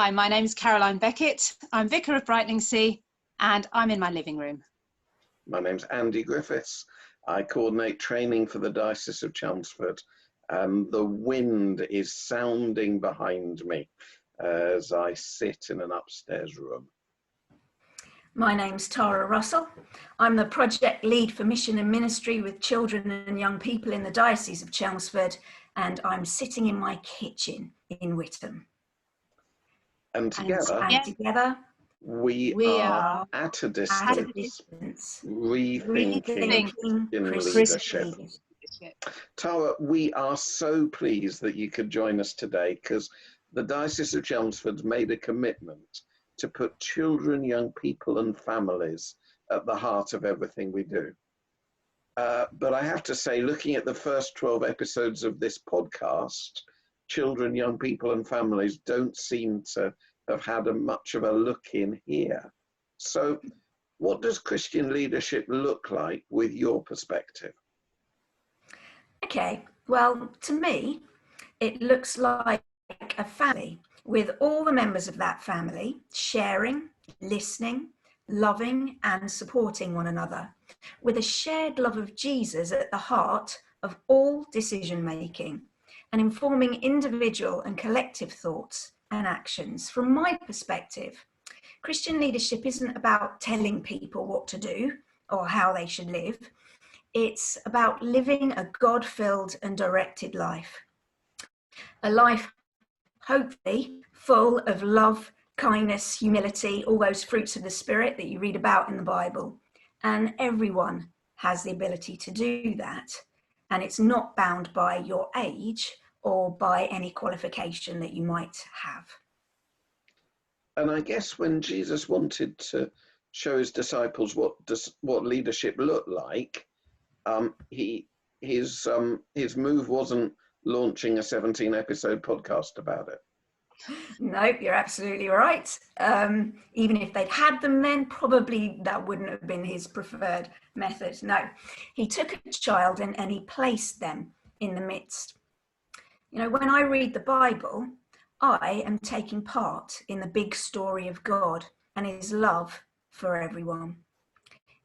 Hi, my name's Caroline Beckett. I'm Vicar of Brightlingsea and I'm in my living room. My name's Andy Griffiths. I coordinate training for the Diocese of Chelmsford, and the wind is sounding behind me as I sit in an upstairs room. My name's Tara Russell. I'm the project lead for mission and ministry with children and young people in the Diocese of Chelmsford, and I'm sitting in my kitchen in Witham. And together we are at a distance, rethinking Christian leadership. Tara, we are so pleased that you could join us today, because the Diocese of Chelmsford made a commitment to put children, young people and families at the heart of everything we do. But I have to say, looking at the first 12 episodes of this podcast, children, young people and families don't seem to have had much of a look in here. So what does Christian leadership look like with your perspective? Okay, well, to me, it looks like a family with all the members of that family sharing, listening, loving and supporting one another, with a shared love of Jesus at the heart of all decision making and informing individual and collective thoughts and actions. From my perspective, Christian leadership isn't about telling people what to do or how they should live. It's about living a God-filled and directed life. A life, hopefully, full of love, kindness, humility, all those fruits of the Spirit that you read about in the Bible. And everyone has the ability to do that. And it's not bound by your age or by any qualification that you might have. And I guess when Jesus wanted to show his disciples what leadership looked like, his move wasn't launching a 17-episode podcast about it. Nope, you're absolutely right. Even if they'd had them then, probably that wouldn't have been his preferred method. No, he took a child and he placed them in the midst. You know, when I read the Bible, I am taking part in the big story of God and his love for everyone.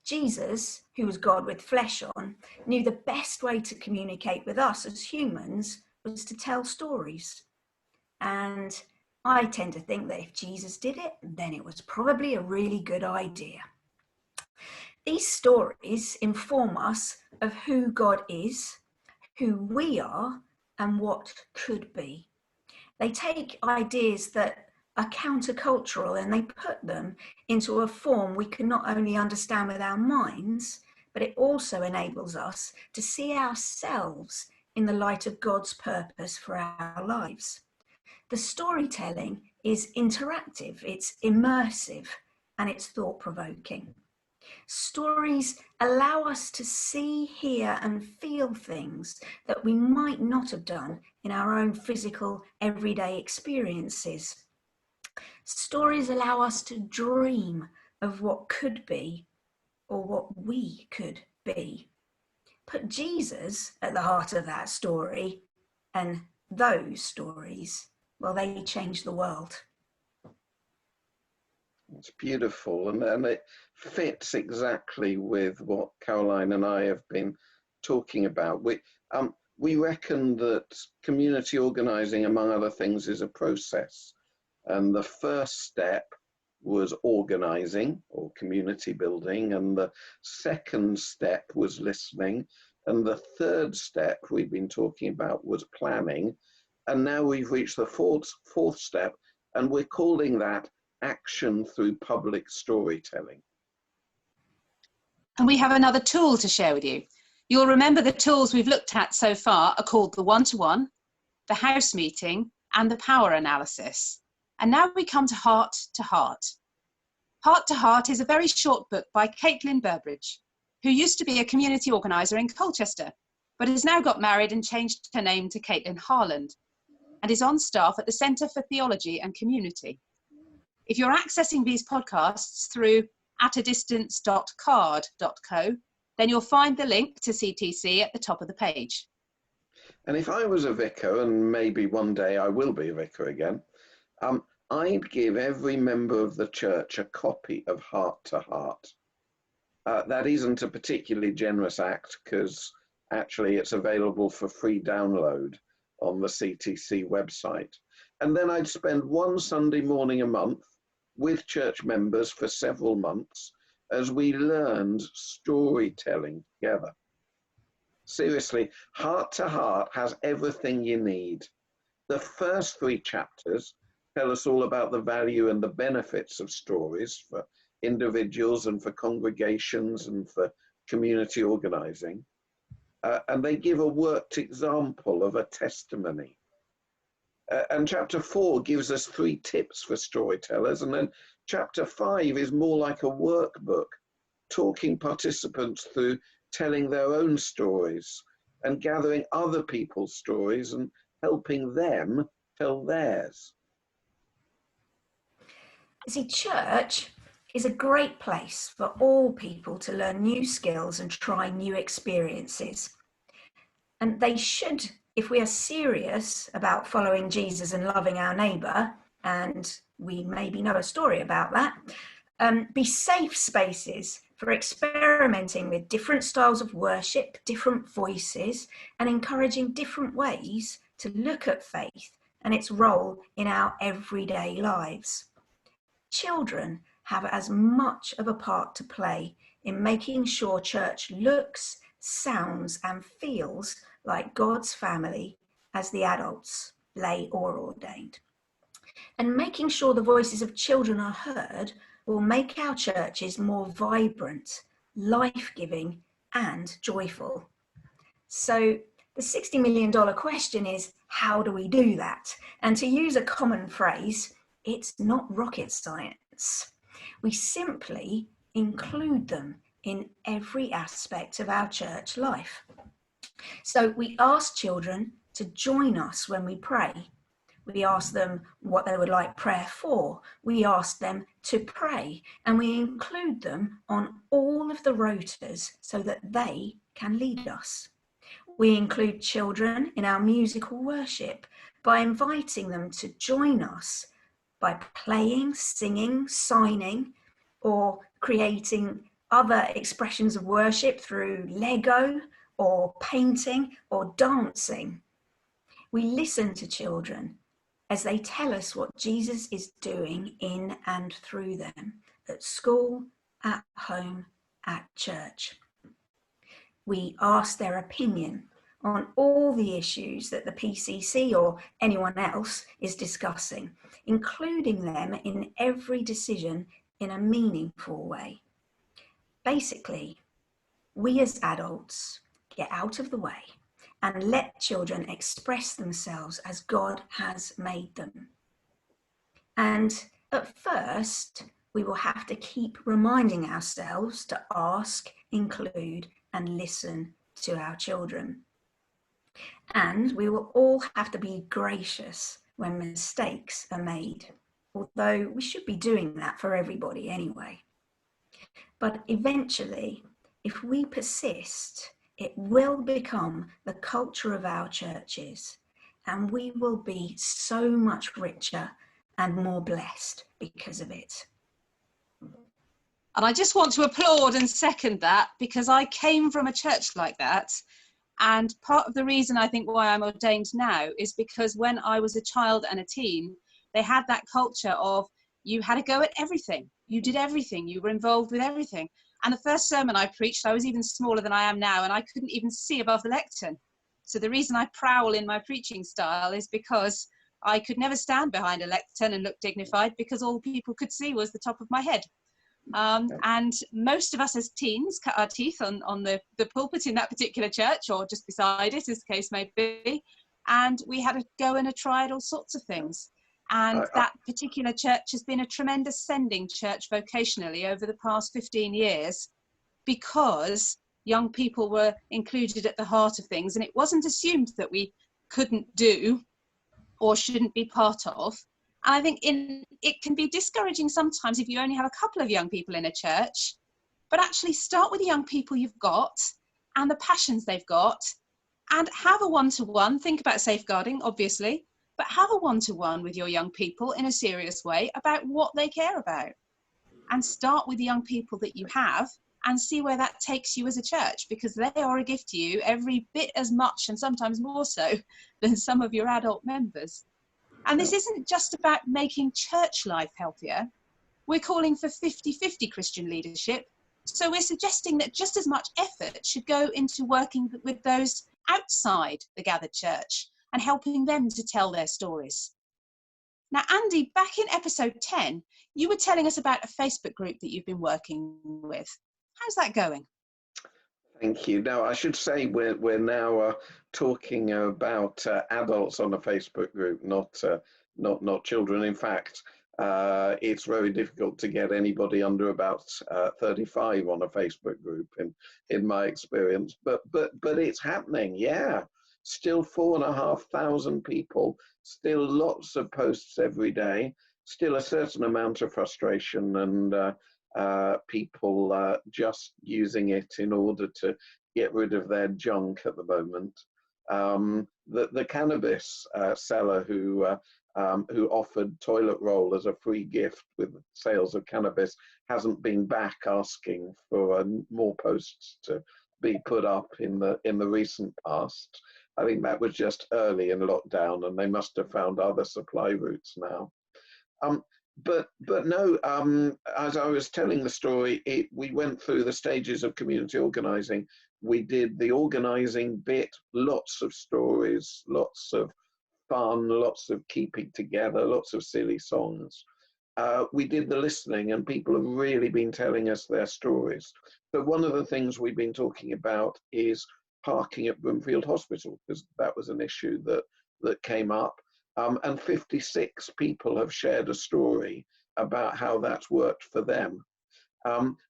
Jesus, who was God with flesh on, knew the best way to communicate with us as humans was to tell stories. And I tend to think that if Jesus did it, then it was probably a really good idea. These stories inform us of who God is, who we are, and what could be. They take ideas that are countercultural and they put them into a form we can not only understand with our minds, but it also enables us to see ourselves in the light of God's purpose for our lives. The storytelling is interactive, it's immersive, and it's thought-provoking. Stories allow us to see, hear, and feel things that we might not have done in our own physical, everyday experiences. Stories allow us to dream of what could be or what we could be. Put Jesus at the heart of that story, and those stories, well, they change the world. It's beautiful, and it fits exactly with what Caroline and I have been talking about. We reckon that community organising, among other things, is a process. And the first step was organising or community building, and the second step was listening, and the third step we've been talking about was planning, and now we've reached the fourth step, and we're calling that action through public storytelling. And we have another tool to share with you. You'll remember the tools we've looked at so far are called the one-to-one, the house meeting, and the power analysis. And now we come to Heart to Heart. Heart to Heart is a very short book by Caitlin Burbridge, who used to be a community organiser in Colchester, but has now got married and changed her name to Caitlin Harland, and is on staff at the Centre for Theology and Community. If you're accessing these podcasts through atadistance.card.co, then you'll find the link to CTC at the top of the page. And if I was a vicar, and maybe one day I will be a vicar again, I'd give every member of the church a copy of Heart to Heart. That isn't a particularly generous act, because actually it's available for free download on the CTC website. And then I'd spend one Sunday morning a month with church members for several months as we learned storytelling together. Seriously, Heart to Heart has everything you need. The first 3 chapters tell us all about the value and the benefits of stories for individuals and for congregations and for community organizing. And they give a worked example of a testimony. And chapter 4 gives us 3 tips for storytellers. And then chapter 5 is more like a workbook, talking participants through telling their own stories and gathering other people's stories and helping them tell theirs. See, church is a great place for all people to learn new skills and try new experiences. And they should, if we are serious about following Jesus and loving our neighbour, and we maybe know a story about that, be safe spaces for experimenting with different styles of worship, different voices, and encouraging different ways to look at faith and its role in our everyday lives. Children have as much of a part to play in making sure church looks, sounds, and feels like God's family as the adults, lay or ordained. And making sure the voices of children are heard will make our churches more vibrant, life-giving, and joyful. So the $60 million question is, how do we do that? And to use a common phrase, it's not rocket science. We simply include them in every aspect of our church life. So we ask children to join us when we pray. We ask them what they would like prayer for. We ask them to pray, and we include them on all of the rotas so that they can lead us. We include children in our musical worship by inviting them to join us by playing, singing, signing, or creating other expressions of worship through Lego or painting or dancing. We listen to children as they tell us what Jesus is doing in and through them at school, at home, at church. We ask their opinion on all the issues that the PCC or anyone else is discussing, including them in every decision in a meaningful way. Basically, we as adults get out of the way and let children express themselves as God has made them. And at first, we will have to keep reminding ourselves to ask, include, and listen to our children. And we will all have to be gracious when mistakes are made, although we should be doing that for everybody anyway. But eventually, if we persist, it will become the culture of our churches, and we will be so much richer and more blessed because of it. And I just want to applaud and second that, because I came from a church like that. And part of the reason I think why I'm ordained now is because when I was a child and a teen, they had that culture of you had to go at everything. You did everything. You were involved with everything. And the first sermon I preached, I was even smaller than I am now, and I couldn't even see above the lectern. So the reason I prowl in my preaching style is because I could never stand behind a lectern and look dignified, because all people could see was the top of my head. And most of us as teens cut our teeth on the pulpit in that particular church, or just beside it, as the case may be. And we had to go and tried all sorts of things. And that particular church has been a tremendous sending church vocationally over the past 15 years, because young people were included at the heart of things. And it wasn't assumed that we couldn't do or shouldn't be part of. And I think it can be discouraging sometimes if you only have a couple of young people in a church, but actually start with the young people you've got and the passions they've got, and have a one-to-one. Think about safeguarding, obviously, but have a one-to-one with your young people in a serious way about what they care about. And start with the young people that you have and see where that takes you as a church, because they are a gift to you every bit as much and sometimes more so than some of your adult members. And this isn't just about making church life healthier. We're calling for 50-50 Christian leadership. So we're suggesting that just as much effort should go into working with those outside the gathered church and helping them to tell their stories. Now, Andy, back in episode 10, you were telling us about a Facebook group that you've been working with. How's that going? Thank you. Now, I should say we're now talking about adults on a Facebook group, not children. In fact, it's very difficult to get anybody under about 35 on a Facebook group, in my experience. But it's happening. Yeah, still 4,500 people. Still lots of posts every day. Still a certain amount of frustration and people just using it in order to get rid of their junk at the moment. The cannabis seller who offered toilet roll as a free gift with sales of cannabis hasn't been back asking for more posts to be put up in the recent past. I think that was just early in lockdown, and they must have found other supply routes now. But no, as I was telling the story, we went through the stages of community organising. We did the organising bit, lots of stories, lots of fun, lots of keeping together, lots of silly songs. We did the listening, and people have really been telling us their stories. So one of the things we've been talking about is parking at Broomfield Hospital, because that was an issue that came up. And 56 people have shared a story about how that's worked for them.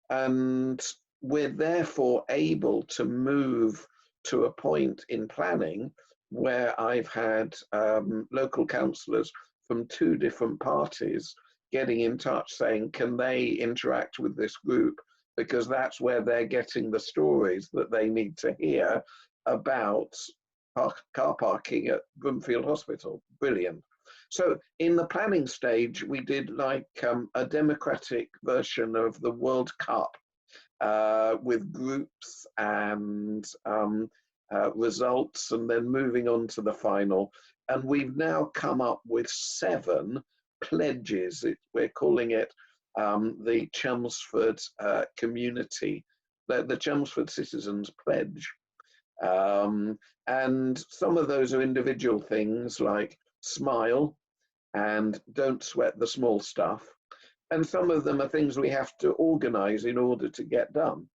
And we're therefore able to move to a point in planning where I've had local councillors from 2 different parties getting in touch saying, can they interact with this group? Because that's where they're getting the stories that they need to hear about car parking at Broomfield Hospital. Brilliant. So in the planning stage, we did like a democratic version of the World Cup with groups and results, and then moving on to the final. And we've now come up with 7 pledges. We're calling it the Chelmsford Community, the Chelmsford Citizens Pledge. And some of those are individual things like smile and don't sweat the small stuff. And some of them are things we have to organize in order to get done,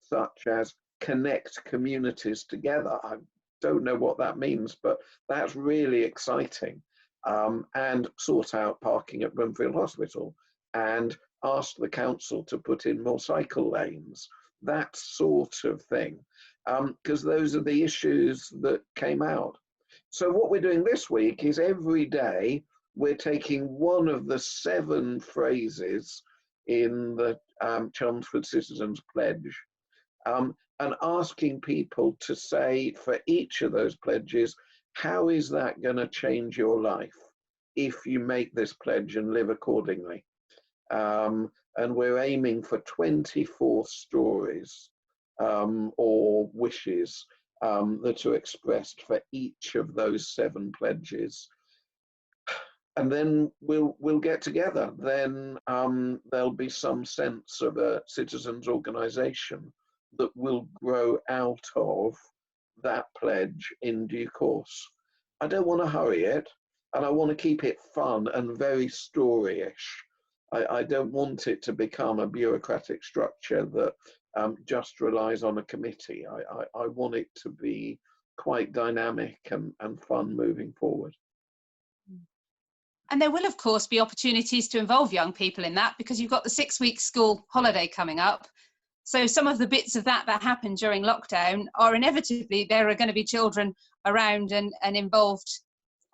such as connect communities together. I don't know what that means, but that's really exciting. And sort out parking at Broomfield Hospital and ask the council to put in more cycle lanes, that sort of thing. Because those are the issues that came out. So what we're doing this week is every day we're taking one of the 7 phrases in the Chelmsford Citizens Pledge and asking people to say for each of those pledges, how is that going to change your life if you make this pledge and live accordingly? And we're aiming for 24 stories or wishes that are expressed for each of those 7 pledges. And then we'll get together. Then there'll be some sense of a citizens' organisation that will grow out of that pledge in due course. I don't want to hurry it, and I want to keep it fun and very story-ish. I don't want it to become a bureaucratic structure that just relies on a committee. I want it to be quite dynamic and fun moving forward. And there will, of course, be opportunities to involve young people in that, because you've got the 6-week school holiday coming up. So some of the bits of that happened during lockdown are inevitably, there are going to be children around and involved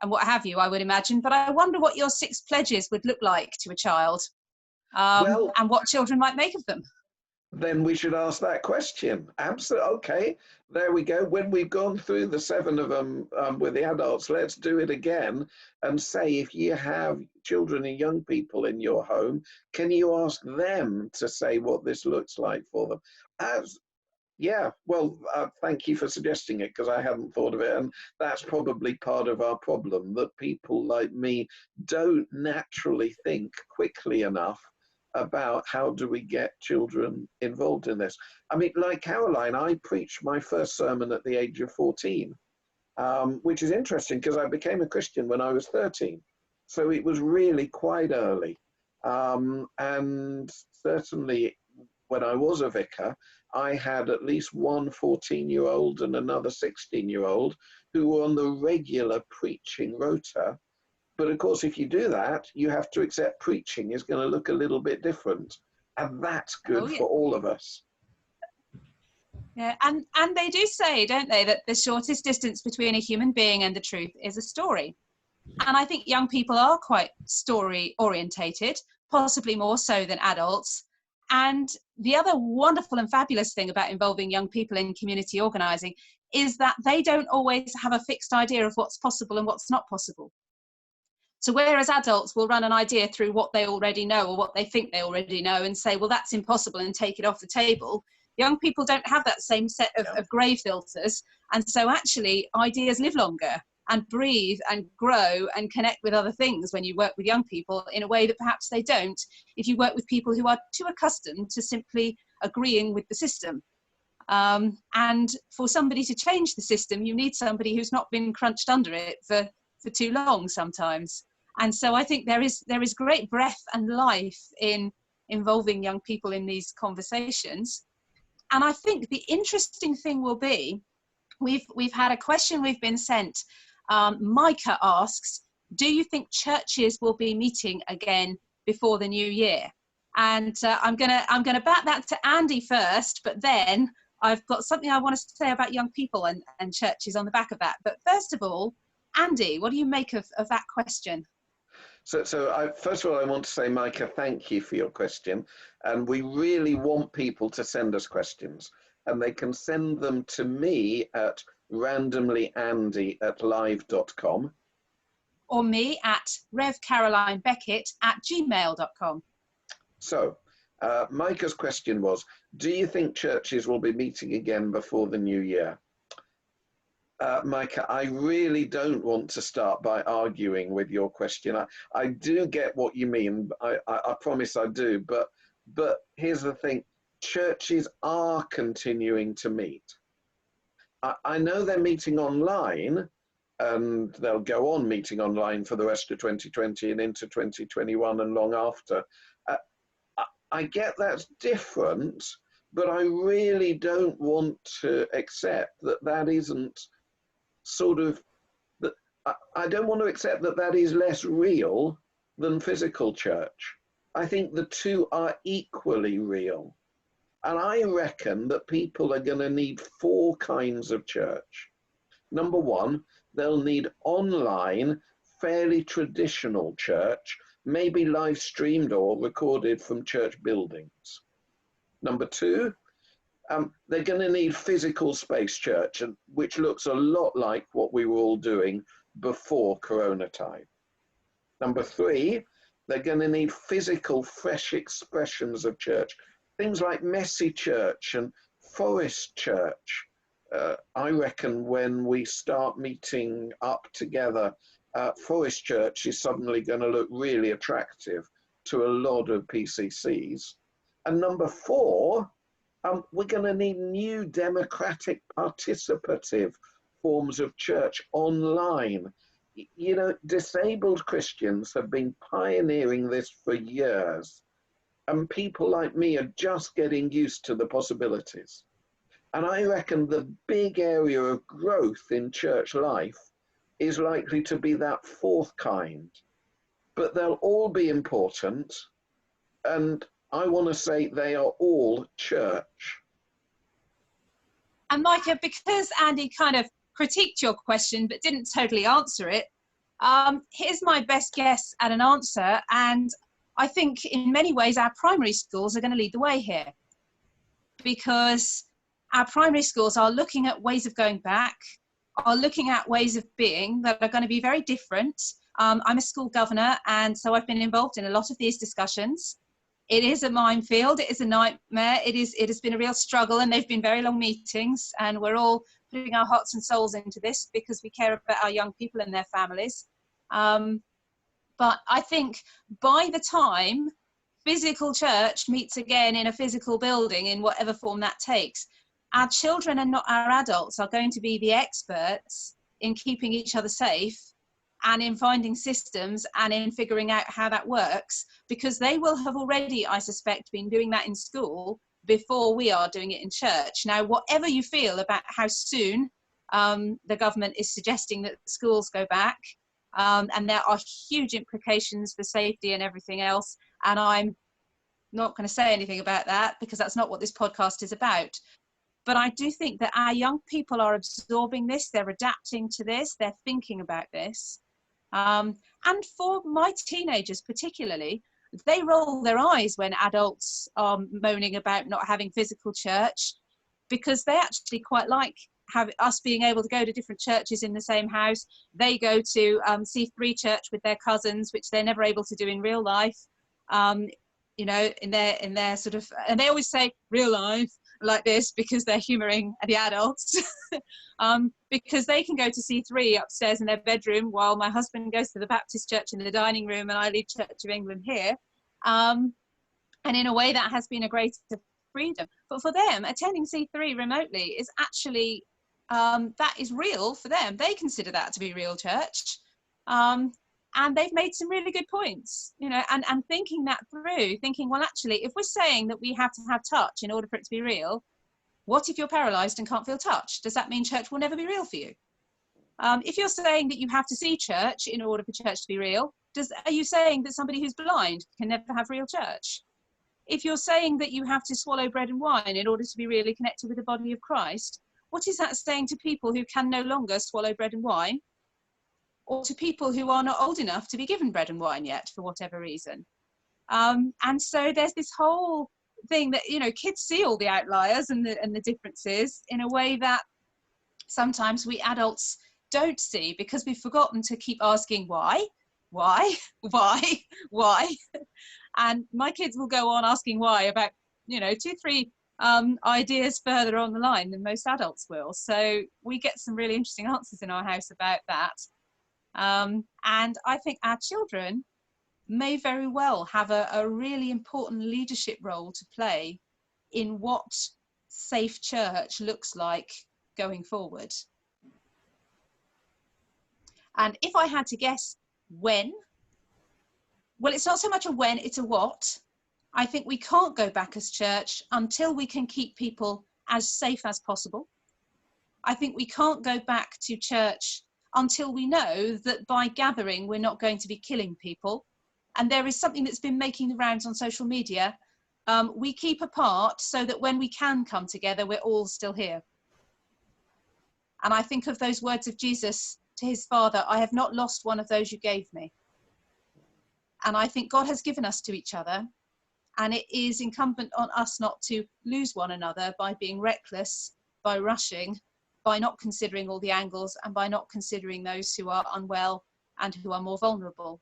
and what have you, I would imagine. But I wonder what your 6 pledges would look like to a child and what children might make of them. then we should ask that question. Absolutely. Okay, there we go. When we've gone through the 7 of them with the adults, let's do it again and say, if you have children and young people in your home, can you ask them to say what this looks like for them? Yeah, well, thank you for suggesting it, because I hadn't thought of it. And that's probably part of our problem, that people like me don't naturally think quickly enough about how do we get children involved in this. I mean, like Caroline, I preached my first sermon at the age of 14, which is interesting because I became a Christian when I was 13. So it was really quite early. And certainly when I was a vicar, I had at least one 14-year-old and another 16-year-old who were on the regular preaching rota. But of course, if you do that, you have to accept preaching is going to look a little bit different. And that's good for all of us. Yeah, and they do say, don't they, that the shortest distance between a human being and the truth is a story. And I think young people are quite story orientated, possibly more so than adults. And the other wonderful and fabulous thing about involving young people in community organising is that they don't always have a fixed idea of what's possible and what's not possible. So whereas adults will run an idea through what they already know or what they think they already know and say, well, that's impossible, and take it off the table, young people don't have that same set of grey filters. And so actually ideas live longer and breathe and grow and connect with other things when you work with young people in a way that perhaps they don't if you work with people who are too accustomed to simply agreeing with the system. And for somebody to change the system, you need somebody who's not been crunched under it for too long sometimes. And so I think there is great breadth and life in involving young people in these conversations. And I think the interesting thing will be, we've had a question we've been sent. Micah asks, do you think churches will be meeting again before the new year? And I'm gonna bat that to Andy first, but then I've got something I want to say about young people and churches on the back of that. But first of all, Andy, what do you make of that question? So first of all, I want to say, Micah, thank you for your question. And we really want people to send us questions. And they can send them to me at randomlyandy@live.com. Or me at revcarolinebeckett@gmail.com. So Micah's question was, do you think churches will be meeting again before the new year? Micah, I really don't want to start by arguing with your question. I do get what you mean. I promise I do. But here's the thing. Churches are continuing to meet. I know they're meeting online, and they'll go on meeting online for the rest of 2020 and into 2021 and long after. I get that's different, but I really don't want to accept that isn't sort of, I don't want to accept that is less real than physical church. I think the two are equally real. And I reckon that people are going to need 4 kinds of church. Number one, they'll need online, fairly traditional church, maybe live streamed or recorded from church buildings. Number two, they're going to need physical space church, which looks a lot like what we were all doing before Corona time. Number three, they're going to need physical, fresh expressions of church. Things like messy church and forest church. I reckon when we start meeting up together, forest church is suddenly going to look really attractive to a lot of PCCs. And number four, we're going to need new democratic participative forms of church online. You know, disabled Christians have been pioneering this for years, and people like me are just getting used to the possibilities. And I reckon the big area of growth in church life is likely to be that fourth kind. But they'll all be important, and I want to say they are all church. And Micah, because Andy kind of critiqued your question but didn't totally answer it, here's my best guess at an answer. And I think in many ways our primary schools are going to lead the way here. because our primary schools are looking at ways of going back, are looking at ways of being that are going to be very different. I'm a school governor, and so I've been involved in a lot of these discussions. It is a minefield, it is a nightmare, it has been a real struggle, and they've been very long meetings, and we're all putting our hearts and souls into this because we care about our young people and their families. But I think by the time physical church meets again in a physical building, in whatever form that takes, our children and not our adults are going to be the experts in keeping each other safe and in finding systems and in figuring out how that works, because they will have already, I suspect, been doing that in school before we are doing it in church. Now, whatever you feel about how soon the government is suggesting that schools go back, and there are huge implications for safety and everything else, and I'm not going to say anything about that because that's not what this podcast is about. But I do think that our young people are absorbing this, they're adapting to this, they're thinking about this. And for my teenagers particularly, they roll their eyes when adults are moaning about not having physical church, because they actually quite like us being able to go to different churches in the same house. They go to C3 church with their cousins, which they're never able to do in real life. You know, in their sort of, and they always say real life like this because they're humouring the adults, because they can go to C3 upstairs in their bedroom while my husband goes to the Baptist church in the dining room and I lead Church of England here. And in a way that has been a greater freedom. But for them, attending C3 remotely is actually, that is real for them. They consider that to be real church. And they've made some really good points, you know, and thinking that through, thinking, well, actually, if we're saying that we have to have touch in order for it to be real, what if you're paralyzed and can't feel touch? Does that mean church will never be real for you? If you're saying that you have to see church in order for church to be real, are you saying that somebody who's blind can never have real church? If you're saying that you have to swallow bread and wine in order to be really connected with the body of Christ, what is that saying to people who can no longer swallow bread and wine? Or to people who are not old enough to be given bread and wine yet, for whatever reason. And so there's this whole thing that, you know, kids see all the outliers and the differences in a way that sometimes we adults don't see, because we've forgotten to keep asking why. And my kids will go on asking why about, you know, 2-3 ideas further on the line than most adults will. So we get some really interesting answers in our house about that. And I think our children may very well have a really important leadership role to play in what safe church looks like going forward. And if I had to guess when, well, it's not so much a when, it's a what. I think we can't go back as church until we can keep people as safe as possible. I think we can't go back to church until we know that by gathering, we're not going to be killing people. And there is something that's been making the rounds on social media. We keep apart so that when we can come together, we're all still here. And I think of those words of Jesus to his Father, I have not lost one of those you gave me. And I think God has given us to each other. And it is incumbent on us not to lose one another by being reckless, by rushing, by not considering all the angles, and by not considering those who are unwell and who are more vulnerable.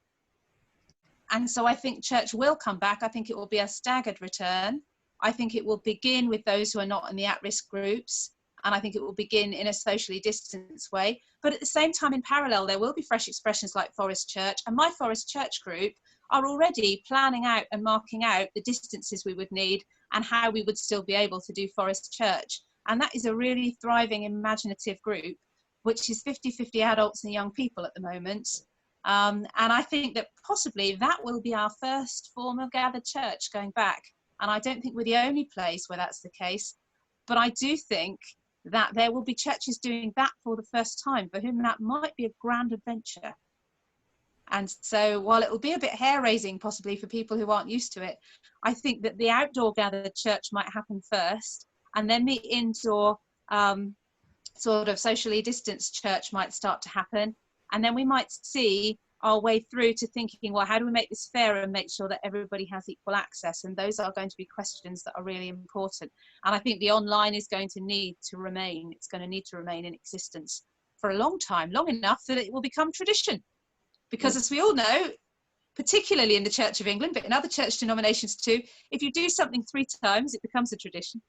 And so I think church will come back. I think it will be a staggered return. I think it will begin with those who are not in the at-risk groups. And I think it will begin in a socially distanced way. But at the same time, in parallel, there will be fresh expressions like Forest Church. And my Forest Church group are already planning out and marking out the distances we would need and how we would still be able to do Forest Church. And that is a really thriving, imaginative group, which is 50-50 adults and young people at the moment. And I think that possibly that will be our first form of gathered church going back. And I don't think we're the only place where that's the case. But I do think that there will be churches doing that for the first time, for whom that might be a grand adventure. And so while it will be a bit hair-raising possibly for people who aren't used to it, I think that the outdoor gathered church might happen first, and then the indoor sort of socially distanced church might start to happen. And then we might see our way through to thinking, well, how do we make this fair and make sure that everybody has equal access? And those are going to be questions that are really important. And I think the online is going to need to remain, it's going to need to remain in existence for a long time, long enough that it will become tradition. Because as we all know, particularly in the Church of England, but in other church denominations too, if you do something 3 times, it becomes a tradition.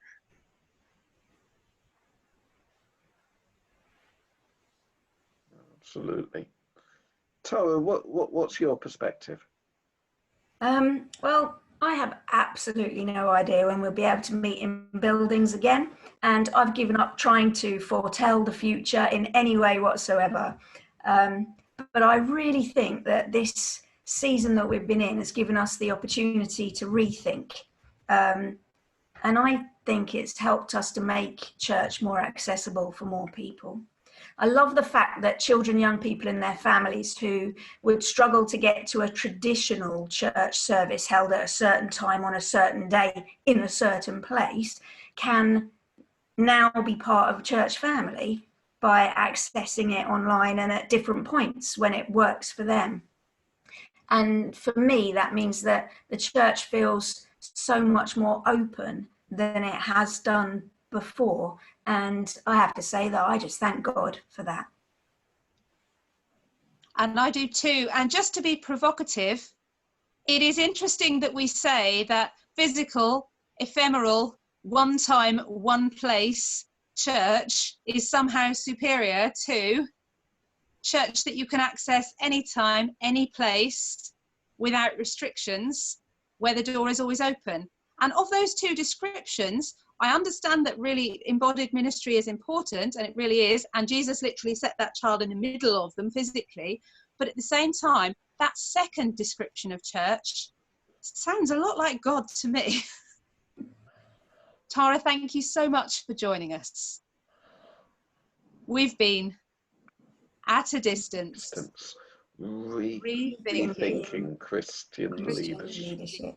Absolutely. Tara, what's your perspective? Well, I have absolutely no idea when we'll be able to meet in buildings again, and I've given up trying to foretell the future in any way whatsoever. But I really think that this season that we've been in has given us the opportunity to rethink. And I think it's helped us to make church more accessible for more people. I love the fact that children, young people and their families who would struggle to get to a traditional church service held at a certain time on a certain day in a certain place can now be part of a church family by accessing it online and at different points when it works for them. And for me, that means that the church feels so much more open than it has done before. And I have to say that I just thank God for that. And I do too. And just to be provocative, it is interesting that we say that physical, ephemeral, one time, one place church is somehow superior to church that you can access anytime, any place, without restrictions, where the door is always open. And of those two descriptions, I understand that really embodied ministry is important, and it really is, and Jesus literally set that child in the middle of them physically, but at the same time, that second description of church sounds a lot like God to me. Tara, thank you so much for joining us. We've been At a Distance, Rethinking Christian leadership.